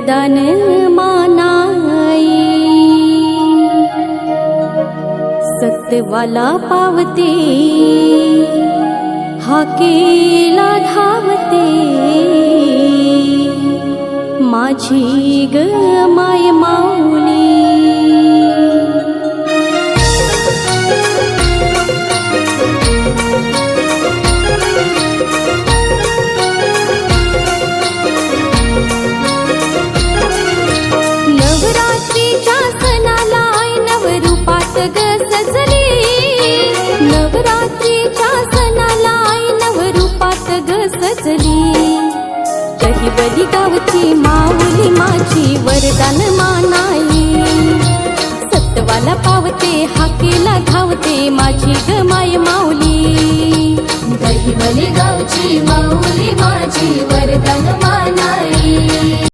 वरदान मानाई। सत्यवाला पावते हाकेला धावते, माझी ग माय माऊली। नवरात्रीच्या सणाला नवरूपात ग सजली, नवरात्रीच्या सणाला नवरूपात ग सजली। दहिवली गावची माऊली माझी वरदान मानाई। सत्यवाला पावते हाकेला धावते, माझी ग माय माऊली। दहिवली गावची माऊली माझी वरदान मानाई।